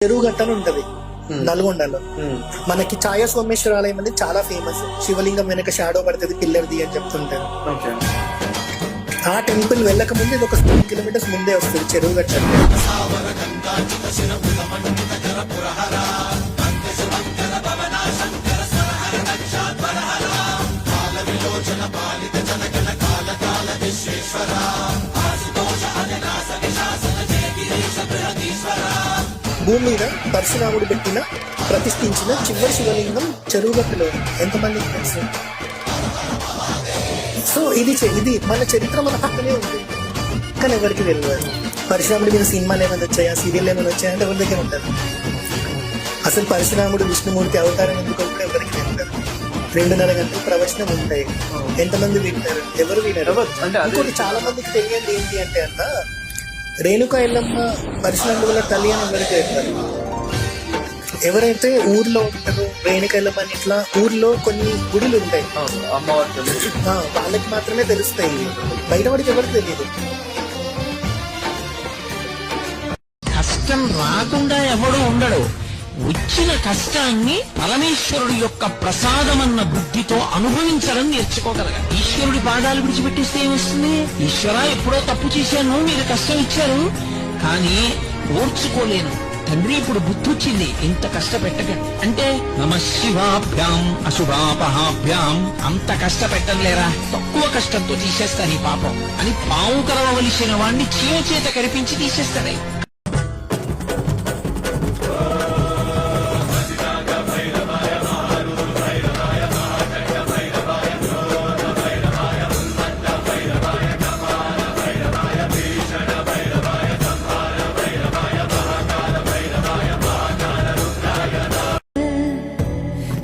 చెరువు గట్ట అని ఉంటది నల్గొండలో. మనకి ఛాయ సోమేశ్వర ఆలయం అనేది చాలా ఫేమస్. శివలింగం వెనక షాడో పడుతుంది పిల్లర్ది అని చెప్తుంటారు. ఆ టెంపుల్ వెళ్ళక ముందు ఇది ఒక 7 కిలోమీటర్స్ ముందే వస్తుంది చెరువు గట్ట. భూమి మీద పరశురాముడు పెట్టిన ప్రతిష్ఠించిన చివరి శివలింగం చెరువు గట్టులో ఎంతమందికి తెలుసు? సో ఇది మన చరిత్ర మన పక్కనే ఉంది, కానీ ఎవరికి తెలియదు. పరశురాముడి మీద సినిమాలు ఏమైనా వచ్చాయా, సీరియల్ ఏమైనా వచ్చాయా అంటే ఎవరి దగ్గర ఉంటుంది. అసలు పరశురాముడు విష్ణుమూర్తి అవతారం ఎందుకు కూడా ఎవరికి తెలియదు. 2.5 గంటలు ప్రవచనం ఉంటాయి, ఎంతమంది వింటారు? ఎవరు వినరు. ఇంకోటి చాలా మందికి తెలియదు ఏంటి అంటే అంట, రేణుకా ఎల్లమ్మ పరశురాముల తల్లి అని ఎవరికి చెప్తారు. ఎవరైతే ఊర్లో ఉంటారో రేణుకా ఎల్లమ్మ అని ఇట్లా ఊర్లో కొన్ని గుడులు ఉంటాయి, వాళ్ళకి మాత్రమే తెలుస్తాయి, బయట వాడికి ఎవరికి తెలియదు. కష్టం రాకుండా ఎవడు ఉండడు. వచ్చిన కష్టాన్ని పరమేశ్వరుడు యొక్క ప్రసాదమన్న బుద్ధితో అనుభవించడం నేర్చుకోగలగాలి. ఈశ్వరుడి పాదాలు విడిచిపెట్టేస్తే ఏమొస్తుంది? ఈశ్వర ఎప్పుడో తప్పు చేశాను, మీరు కష్టం ఇచ్చారు, కానీ ఓర్చుకోలేను తండ్రి, ఇప్పుడు బుద్ధి వచ్చింది, ఇంత కష్టపెట్టకండి అంటే నమ శివాభ్యాం అశుభాపహాభ్యాం, అంత కష్టపెట్టలేరా, తక్కువ కష్టంతో తీసేస్తాను ఈ పాపం అని పావు కరవవలసిన వాణ్ణి చీమ చేత కరిపించి తీసేస్తాడే.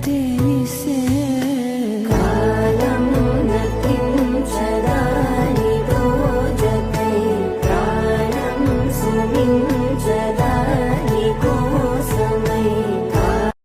Deniz